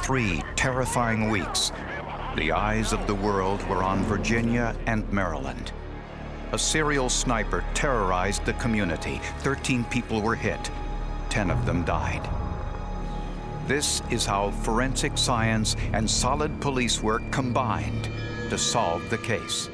3 terrifying weeks, the eyes of the world were on Virginia and Maryland. A serial sniper terrorized the community. 13 people were hit. 10 of them died. This is how forensic science and solid police work combined to solve the case.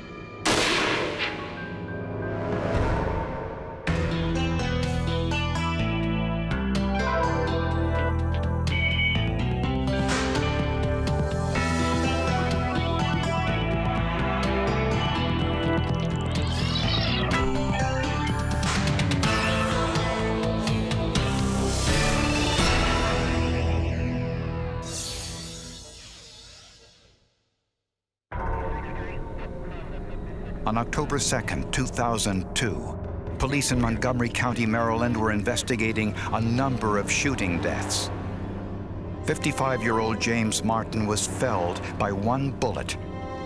On October 2nd, 2002, police in Montgomery County, Maryland were investigating a number of shooting deaths. 55-year-old James Martin was felled by one bullet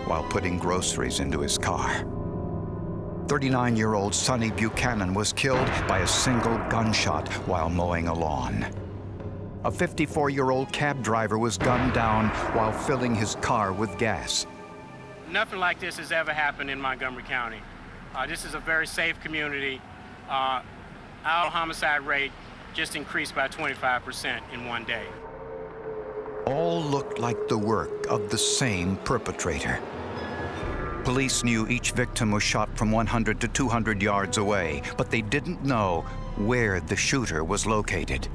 while putting groceries into his car. 39-year-old Sonny Buchanan was killed by a single gunshot while mowing a lawn. A 54-year-old cab driver was gunned down while filling his car with gas. Nothing like this has ever happened in Montgomery County. This is a very safe community. Our homicide rate just increased by 25% in one day. All looked like the work of the same perpetrator. Police knew each victim was shot from 100 to 200 yards away, but they didn't know where the shooter was located.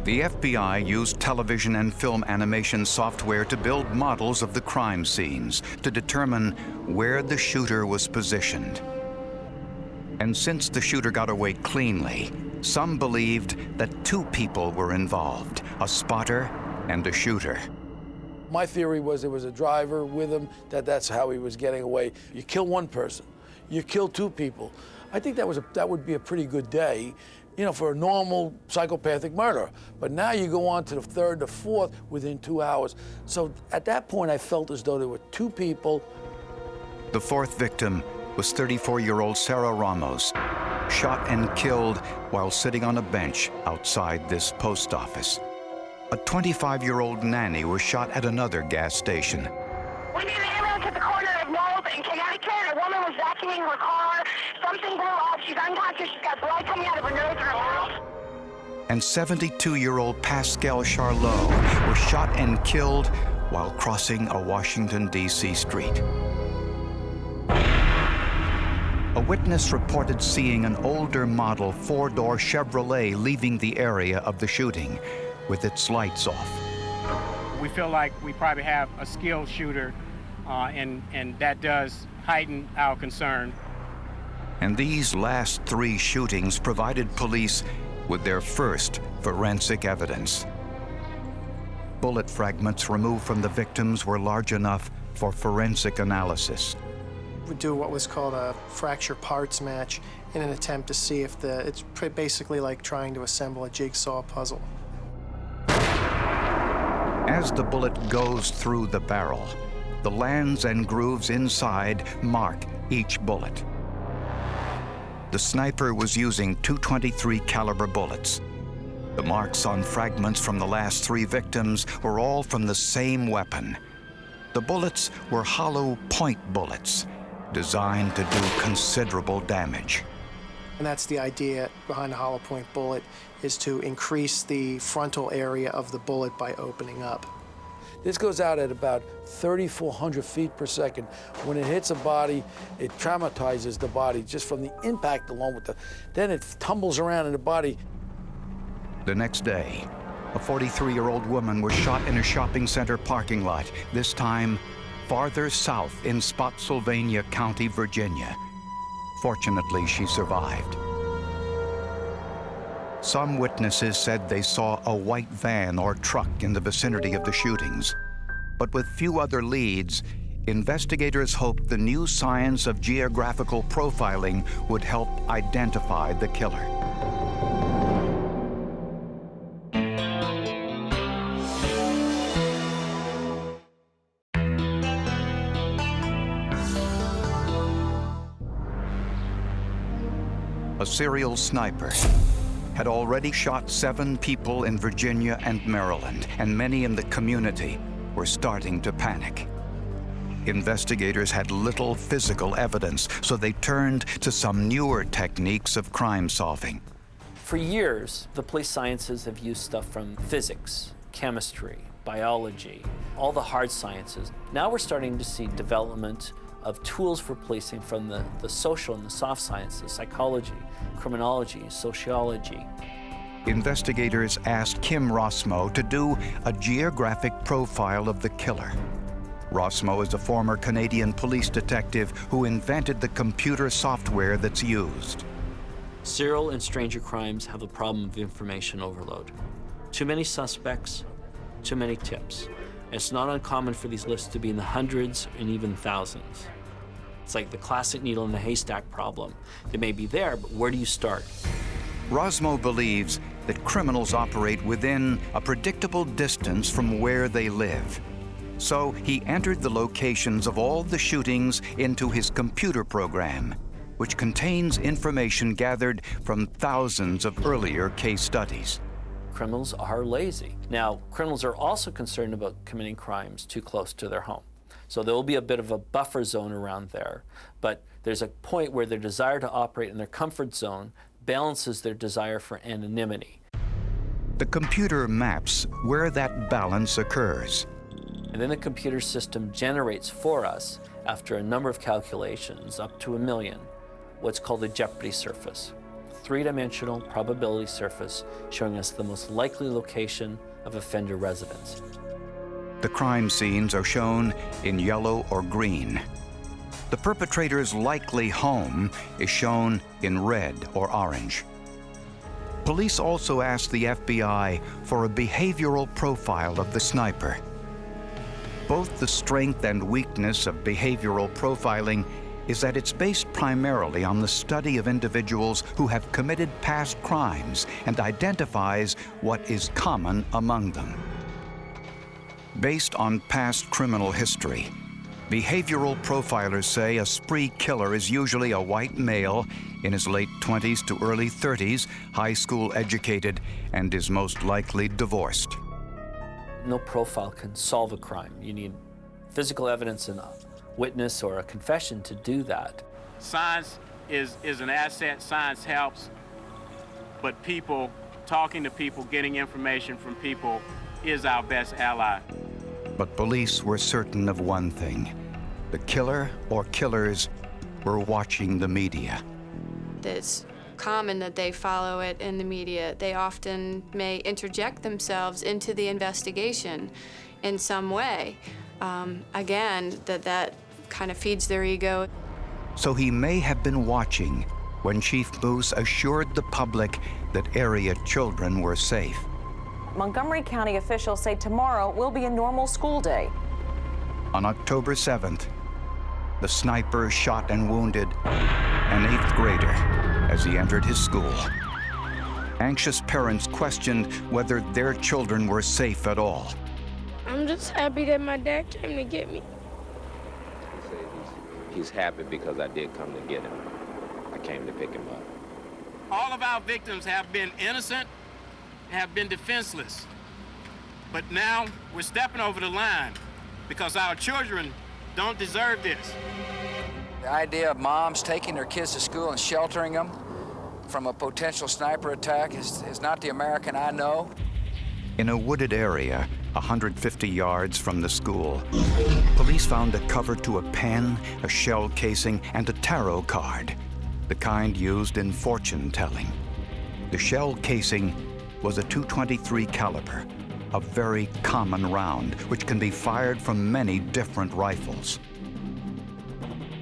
The FBI used television and film animation software to build models of the crime scenes to determine where the shooter was positioned. And since the shooter got away cleanly, some believed that 2 people were involved, a spotter and a shooter. My theory was there was a driver with him, that's how he was getting away. You kill one person, you kill 2 people. I think that would be a pretty good day, you know, for a normal psychopathic murder. But now you go on to the 3rd, the 4th within 2 hours. So at that point, I felt as though there were 2 people. The 4th victim was 34-year-old Sarah Ramos, shot and killed while sitting on a bench outside this post office. A 25-year-old nanny was shot at another gas station. We need an ambulance at the corner of Knowles in Connecticut. A woman was vacuuming her car. Something blew up. She's unconscious. She's got blood coming out of her nose and her mouth. And 72-year-old Pascal Charlot was shot and killed while crossing a Washington, D.C. street. A witness reported seeing an older model 4-door Chevrolet leaving the area of the shooting with its lights off. We feel like we probably have a skilled shooter, and that does heighten our concern. And these last 3 shootings provided police with their first forensic evidence. Bullet fragments removed from the victims were large enough for forensic analysis. We do what was called a fracture parts match in an attempt to see if it's basically like trying to assemble a jigsaw puzzle. As the bullet goes through the barrel, the lands and grooves inside mark each bullet. The sniper was using .223 caliber bullets. The marks on fragments from the last 3 victims were all from the same weapon. The bullets were hollow point bullets, designed to do considerable damage. And that's the idea behind a hollow point bullet, is to increase the frontal area of the bullet by opening up. This goes out at about 3,400 feet per second. When it hits a body, it traumatizes the body just from the impact alone then it tumbles around in the body. The next day, a 43-year-old woman was shot in a shopping center parking lot, this time farther south in Spotsylvania County, Virginia. Fortunately, she survived. Some witnesses said they saw a white van or truck in the vicinity of the shootings. But with few other leads, investigators hoped the new science of geographical profiling would help identify the killer. A serial sniper had already shot 7 people in Virginia and Maryland, and many in the community were starting to panic. Investigators had little physical evidence, so they turned to some newer techniques of crime solving. For years, the police sciences have used stuff from physics, chemistry, biology, all the hard sciences. Now we're starting to see development of tools for policing from the social and the soft sciences, psychology, criminology, sociology. Investigators asked Kim Rossmo to do a geographic profile of the killer. Rossmo is a former Canadian police detective who invented the computer software that's used. Serial and stranger crimes have a problem of information overload. Too many suspects, too many tips. It's not uncommon for these lists to be in the hundreds and even thousands. It's like the classic needle in the haystack problem. They may be there, but where do you start? Rossmo believes that criminals operate within a predictable distance from where they live. So he entered the locations of all the shootings into his computer program, which contains information gathered from thousands of earlier case studies. Criminals are lazy. Now, criminals are also concerned about committing crimes too close to their home. So there will be a bit of a buffer zone around there, but there's a point where their desire to operate in their comfort zone balances their desire for anonymity. The computer maps where that balance occurs. And then the computer system generates for us, after a number of calculations, up to 1 million, what's called a jeopardy surface. 3-dimensional probability surface showing us the most likely location of offender residence. The crime scenes are shown in yellow or green. The perpetrator's likely home is shown in red or orange. Police also asked the FBI for a behavioral profile of the sniper. Both the strength and weakness of behavioral profiling is that it's based primarily on the study of individuals who have committed past crimes and identifies what is common among them. Based on past criminal history, behavioral profilers say a spree killer is usually a white male in his late 20s to early 30s, high school educated, and is most likely divorced. No profile can solve a crime. You need physical evidence and a witness or a confession to do that. Science is an asset, science helps, but people, talking to people, getting information from people is our best ally. But police were certain of one thing. The killer or killers were watching the media. It's common that they follow it in the media. They often may interject themselves into the investigation in some way. Again, that kind of feeds their ego. So he may have been watching when Chief Moose assured the public that area children were safe. Montgomery County officials say tomorrow will be a normal school day. On October 7th, the sniper shot and wounded an 8th grader as he entered his school. Anxious parents questioned whether their children were safe at all. I'm just happy that my dad came to get me. He's happy because I did come to get him. I came to pick him up. All of our victims have been innocent, have been defenseless. But now we're stepping over the line because our children don't deserve this. The idea of moms taking their kids to school and sheltering them from a potential sniper attack is not the American I know. In a wooded area, 150 yards from the school, police found a cover to a pen, a shell casing, and a tarot card, the kind used in fortune telling. The shell casing was a .223 caliber, a very common round which can be fired from many different rifles.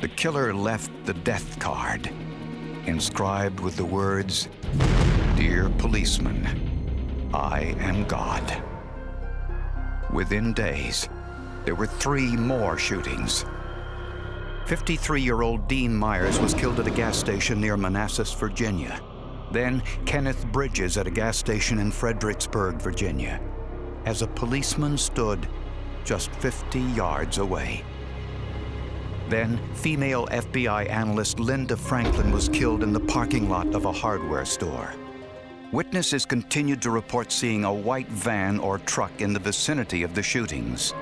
The killer left the death card, inscribed with the words, "Dear policeman, I am God." Within days, there were 3 more shootings. 53-year-old Dean Myers was killed at a gas station near Manassas, Virginia. Then Kenneth Bridges at a gas station in Fredericksburg, Virginia, as a policeman stood just 50 yards away. Then female FBI analyst Linda Franklin was killed in the parking lot of a hardware store. Witnesses continued to report seeing a white van or truck in the vicinity of the shootings.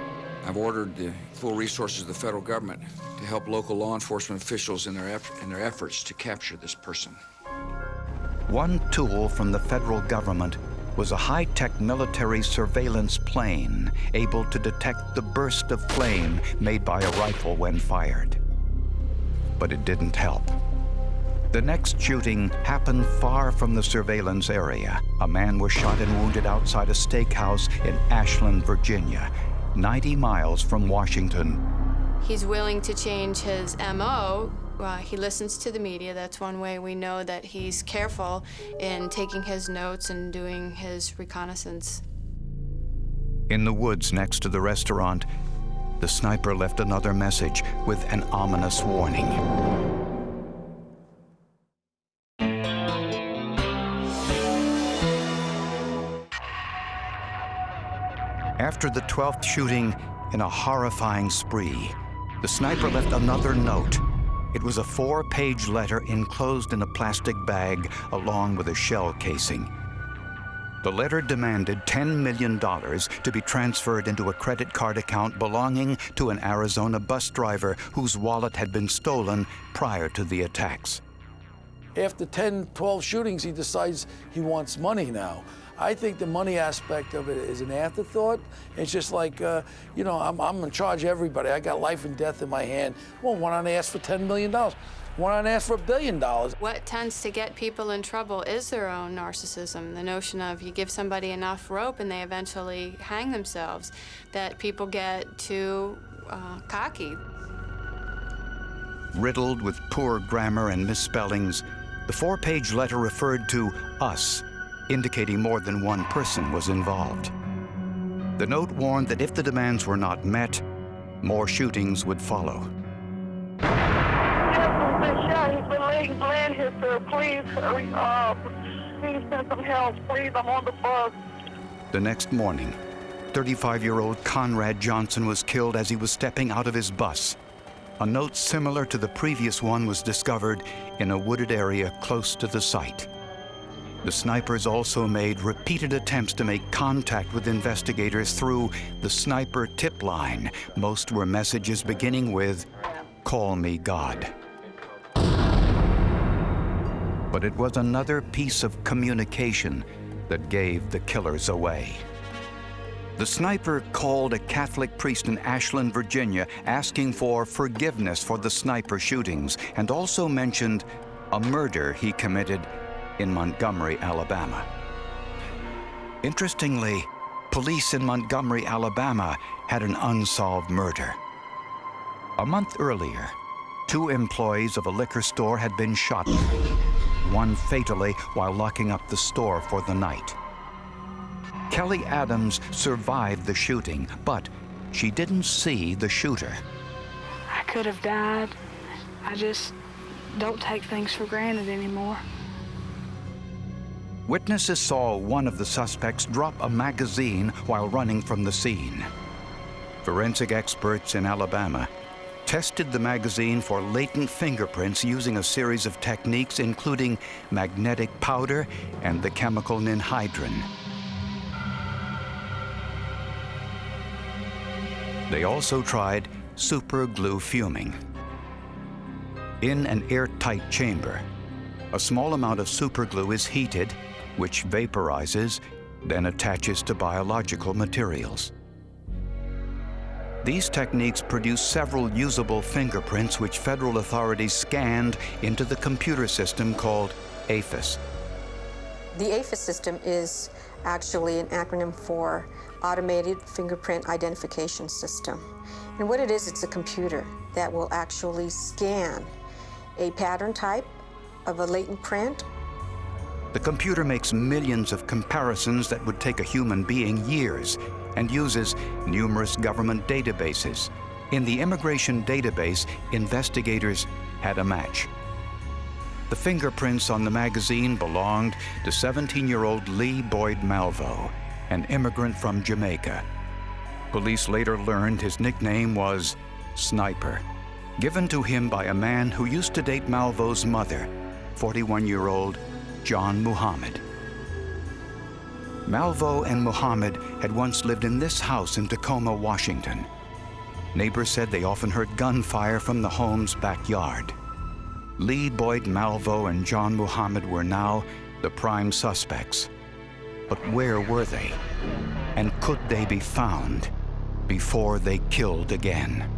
I've ordered the full resources of the federal government to help local law enforcement officials in their efforts to capture this person. One tool from the federal government was a high-tech military surveillance plane able to detect the burst of flame made by a rifle when fired. But it didn't help. The next shooting happened far from the surveillance area. A man was shot and wounded outside a steakhouse in Ashland, Virginia, 90 miles from Washington. He's willing to change his MO. He listens to the media. That's one way we know that he's careful in taking his notes and doing his reconnaissance. In the woods next to the restaurant, the sniper left another message with an ominous warning. After the 12th shooting in a horrifying spree, the sniper left another note. It was a 4-page letter enclosed in a plastic bag along with a shell casing. The letter demanded $10 million to be transferred into a credit card account belonging to an Arizona bus driver whose wallet had been stolen prior to the attacks. After 10, 12 shootings, he decides he wants money now. I think the money aspect of it is an afterthought. It's just like, you know, I'm in charge of everybody. I got life and death in my hand. Well, why don't I ask for $10 million? Why don't I ask for $1 billion? What tends to get people in trouble is their own narcissism, the notion of you give somebody enough rope and they eventually hang themselves, that people get too cocky. Riddled with poor grammar and misspellings, the 4-page letter referred to us, indicating more than one person was involved. The note warned that if the demands were not met, more shootings would follow. He's been laying here, sir. Please hurry up. Please send some help. Please, I'm on the bus. The next morning, 35-year-old Conrad Johnson was killed as he was stepping out of his bus. A note similar to the previous one was discovered in a wooded area close to the site. The snipers also made repeated attempts to make contact with investigators through the sniper tip line. Most were messages beginning with, "Call me God." But it was another piece of communication that gave the killers away. The sniper called a Catholic priest in Ashland, Virginia, asking for forgiveness for the sniper shootings, and also mentioned a murder he committed in Montgomery, Alabama. Interestingly, police in Montgomery, Alabama had an unsolved murder. A month earlier, 2 employees of a liquor store had been shot, one fatally while locking up the store for the night. Kelly Adams survived the shooting, but she didn't see the shooter. I could have died. I just don't take things for granted anymore. Witnesses saw one of the suspects drop a magazine while running from the scene. Forensic experts in Alabama tested the magazine for latent fingerprints using a series of techniques including magnetic powder and the chemical ninhydrin. They also tried super glue fuming. In an airtight chamber, a small amount of super glue is heated, which vaporizes, then attaches to biological materials. These techniques produce several usable fingerprints which federal authorities scanned into the computer system called AFIS. The AFIS system is actually an acronym for Automated Fingerprint Identification System. And what it is, it's a computer that will actually scan a pattern type of a latent print. The computer makes millions of comparisons that would take a human being years and uses numerous government databases. In the immigration database, investigators had a match. The fingerprints on the magazine belonged to 17-year-old Lee Boyd Malvo, an immigrant from Jamaica. Police later learned his nickname was Sniper, given to him by a man who used to date Malvo's mother, 41-year-old John Muhammad. Malvo and Muhammad had once lived in this house in Tacoma, Washington. Neighbors said they often heard gunfire from the home's backyard. Lee Boyd Malvo and John Muhammad were now the prime suspects. But where were they? And could they be found before they killed again?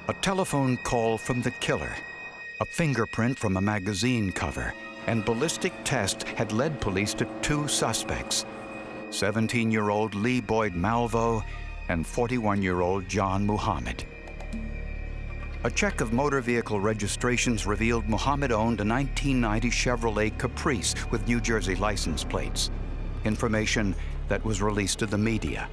A telephone call from the killer, a fingerprint from a magazine cover, and ballistic tests had led police to two suspects, 17-year-old Lee Boyd Malvo and 41-year-old John Muhammad. A check of motor vehicle registrations revealed Muhammad owned a 1990 Chevrolet Caprice with New Jersey license plates, information that was released to the media.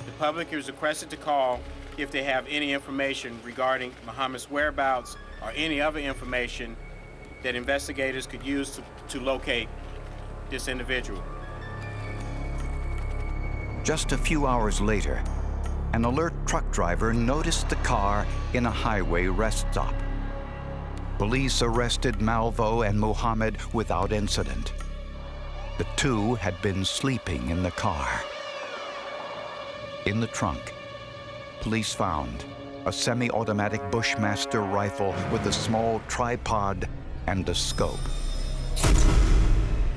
The public is requested to call if they have any information regarding Muhammad's whereabouts or any other information that investigators could use to locate this individual. Just a few hours later, an alert truck driver noticed the car in a highway rest stop. Police arrested Malvo and Muhammad without incident. The two had been sleeping in the car. In the trunk, police found a semi-automatic Bushmaster rifle with a small tripod and a scope.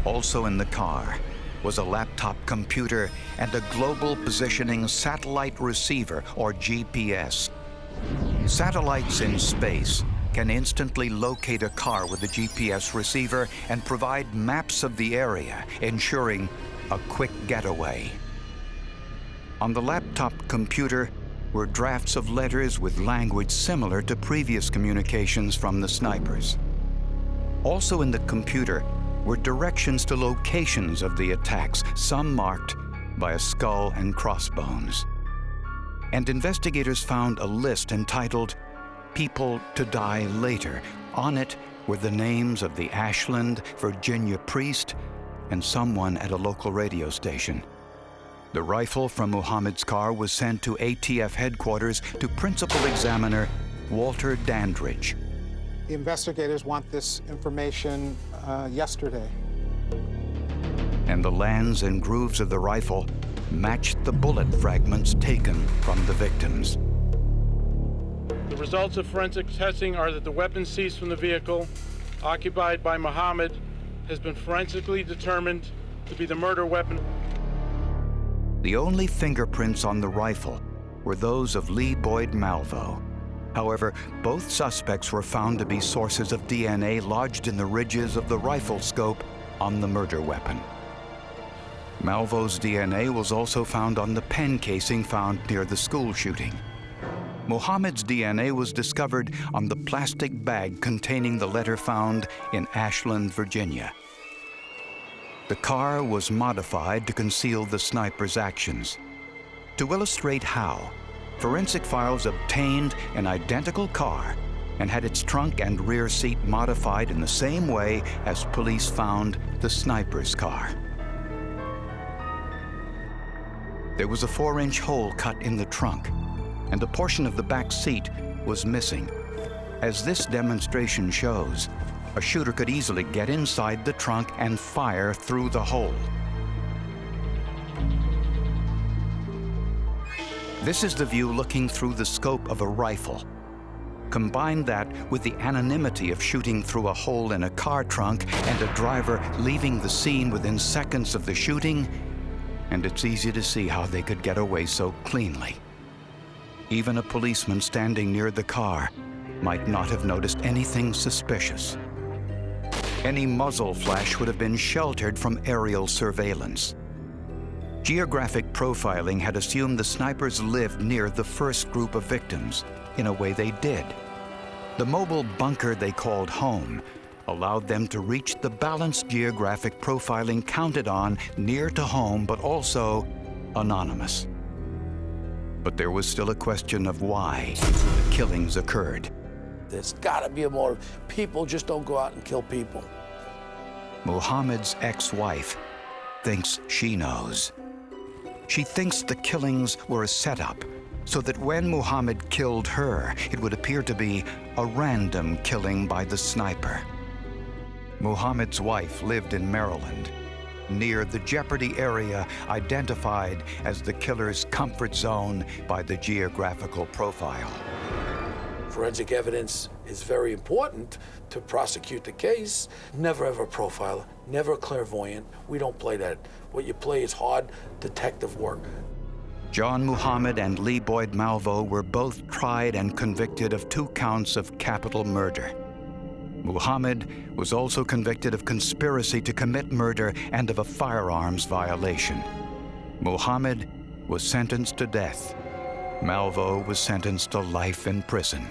Also in the car was a laptop computer and a global positioning satellite receiver, or GPS. Satellites in space can instantly locate a car with a GPS receiver and provide maps of the area, ensuring a quick getaway. On the laptop computer were drafts of letters with language similar to previous communications from the snipers. Also in the computer were directions to locations of the attacks, some marked by a skull and crossbones. And investigators found a list entitled "People to Die Later." On it were the names of the Ashland, Virginia priest and someone at a local radio station. The rifle from Muhammad's car was sent to ATF headquarters to Principal Examiner Walter Dandridge. The investigators want this information yesterday. And the lands and grooves of the rifle matched the bullet fragments taken from the victims. The results of forensic testing are that the weapon seized from the vehicle occupied by Muhammad has been forensically determined to be the murder weapon. The only fingerprints on the rifle were those of Lee Boyd Malvo. However, both suspects were found to be sources of DNA lodged in the ridges of the rifle scope on the murder weapon. Malvo's DNA was also found on the pen casing found near the school shooting. Muhammad's DNA was discovered on the plastic bag containing the letter found in Ashland, Virginia. The car was modified to conceal the sniper's actions. To illustrate how, forensic files obtained an identical car and had its trunk and rear seat modified in the same way as police found the sniper's car. There was a 4-inch hole cut in the trunk, and a portion of the back seat was missing. As this demonstration shows, a shooter could easily get inside the trunk and fire through the hole. This is the view looking through the scope of a rifle. Combine that with the anonymity of shooting through a hole in a car trunk and a driver leaving the scene within seconds of the shooting, and it's easy to see how they could get away so cleanly. Even a policeman standing near the car might not have noticed anything suspicious. Any muzzle flash would have been sheltered from aerial surveillance. Geographic profiling had assumed the snipers lived near the first group of victims. In a way, they did. The mobile bunker they called home allowed them to reach the balanced geographic profiling counted on near to home, but also anonymous. But there was still a question of why the killings occurred. There's got to be a motive. People just don't go out and kill people. Muhammad's ex-wife thinks she knows. She thinks the killings were a setup so that when Muhammad killed her, it would appear to be a random killing by the sniper. Muhammad's wife lived in Maryland, near the Jeopardy area identified as the killer's comfort zone by the geographical profile. Forensic evidence is very important to prosecute the case. Never ever profiler, never clairvoyant. We don't play that. What you play is hard detective work. John Muhammad and Lee Boyd Malvo were both tried and convicted of 2 counts of capital murder. Muhammad was also convicted of conspiracy to commit murder and of a firearms violation. Muhammad was sentenced to death. Malvo was sentenced to life in prison.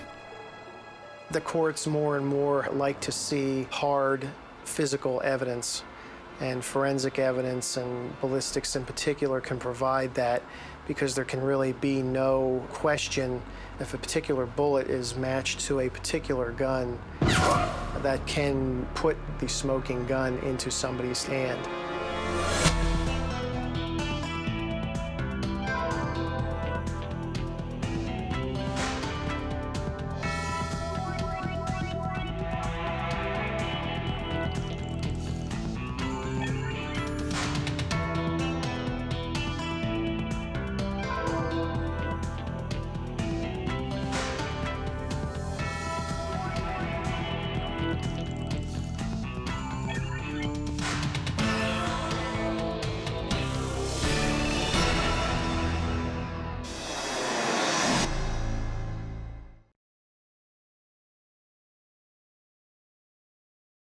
The courts more and more like to see hard physical evidence, and forensic evidence and ballistics in particular can provide that, because there can really be no question if a particular bullet is matched to a particular gun that can put the smoking gun into somebody's hand.